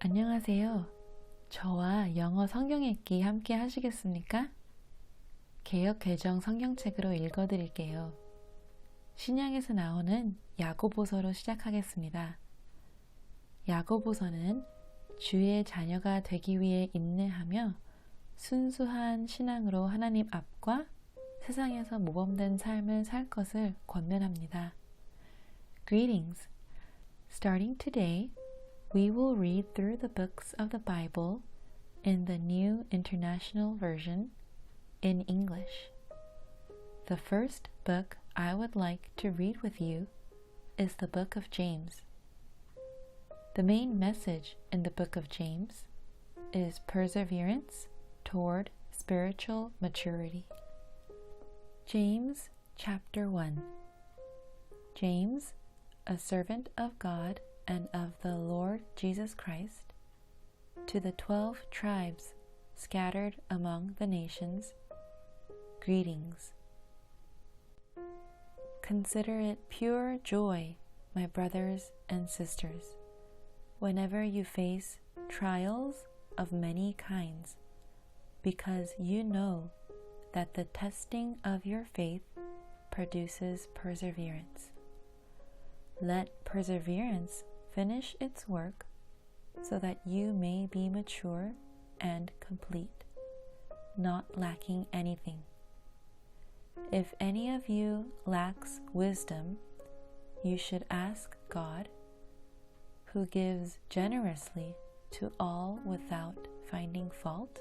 안녕하세요. 저와 영어 성경읽기 함께 하시겠습니까? 개역개정 성경책으로 읽어드릴게요. 신약에서 나오는 야고보서로 시작하겠습니다. 야고보서는 주의 자녀가 되기 위해 인내하며 순수한 신앙으로 하나님 앞과 세상에서 모범된 삶을 살 것을 권면합니다. Greetings. Starting today, we will read through the books of the Bible in the New International Version in English. The first book I would like to read with you is the book of James. The main message in the book of James is perseverance toward spiritual maturity. James chapter 1. James, a servant of God and of the Lord Jesus Christ, to the 12 tribes scattered among the nations, greetings. Consider it pure joy, my brothers and sisters, whenever you face trials of many kinds, because you know that the testing of your faith produces perseverance. Let perseverance finish its work so that you may be mature and complete, not lacking anything. If any of you lacks wisdom, you should ask God, who gives generously to all without finding fault,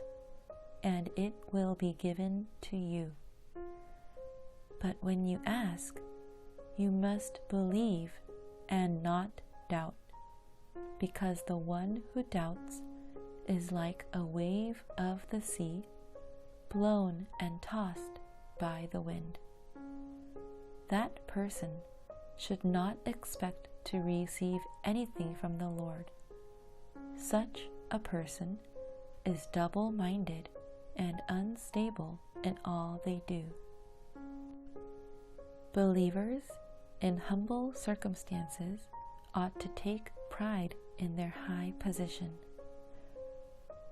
and it will be given to you. But when you ask, you must believe and not doubt, because the one who doubts is like a wave of the sea, blown and tossed by the wind. That person should not expect to receive anything from the Lord. Such a person is double-minded and unstable in all they do. Believers in humble circumstances ought to take pride in their high position,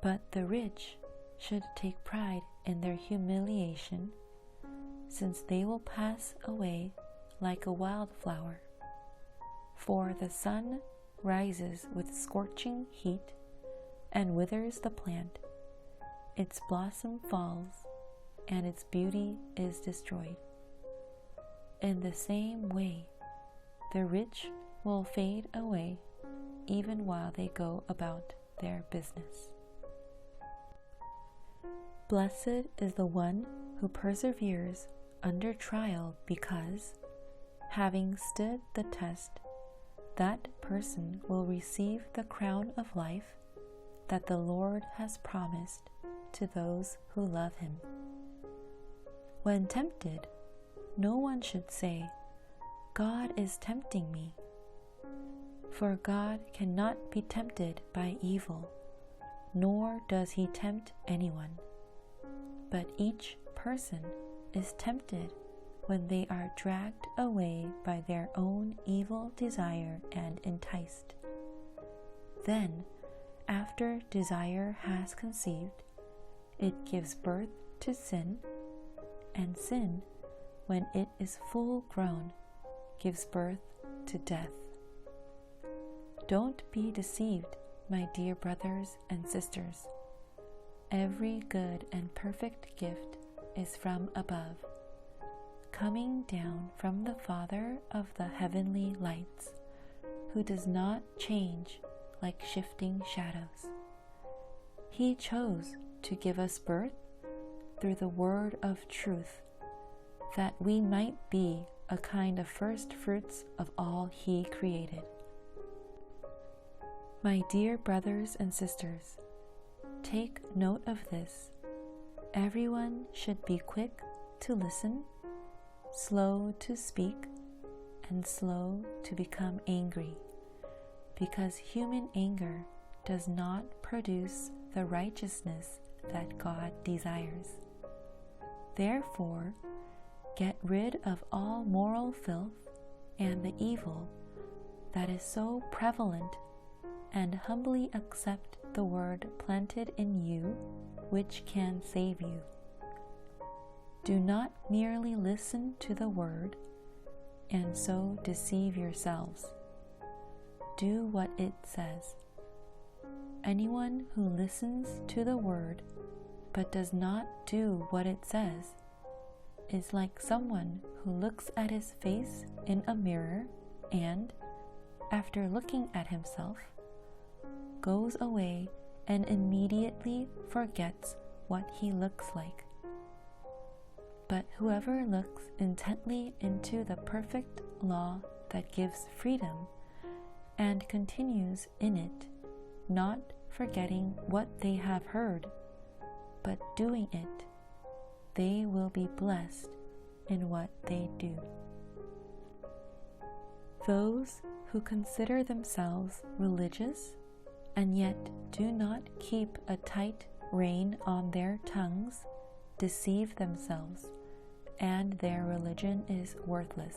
but the rich should take pride in their humiliation, since they will pass away like a wildflower. For the sun rises with scorching heat and withers the plant. Its blossom falls, and its beauty is destroyed. In the same way, the rich will fade away even while they go about their business. Blessed is the one who perseveres under trial, because, having stood the test, that person will receive the crown of life that the Lord has promised to those who love him. When tempted, no one should say, God is tempting me. For God cannot be tempted by evil, nor does he tempt anyone. But each person is tempted when they are dragged away by their own evil desire and enticed. Then, after desire has conceived, it gives birth to sin, and sin, when it is full grown, gives birth to death. Don't be deceived, my dear brothers and sisters. Every good and perfect gift is from above, coming down from the Father of the heavenly lights, who does not change like shifting shadows. He chose to give us birth through the word of truth, that we might be a kind of first fruits of all he created. My dear brothers and sisters, take note of this. Everyone should be quick to listen, slow to speak, and slow to become angry, because human anger does not produce the righteousness that God desires. Therefore, get rid of all moral filth and the evil that is so prevalent, and humbly accept the word planted in you, which can save you. Do not merely listen to the word and so deceive yourselves. Do what it says. Anyone who listens to the word but does not do what it says is like someone who looks at his face in a mirror and, after looking at himself, goes away and immediately forgets what he looks like. But whoever looks intently into the perfect law that gives freedom and continues in it, not forgetting what they have heard, but doing it, they will be blessed in what they do. Those who consider themselves religious and yet do not keep a tight rein on their tongues deceive themselves, and their religion is worthless.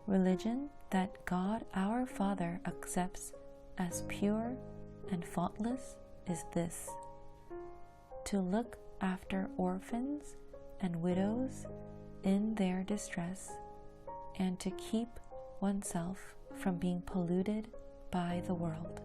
Religion that God our Father accepts as pure and faultless is this: to look after orphans and widows in their distress, and to keep oneself from being polluted by the world.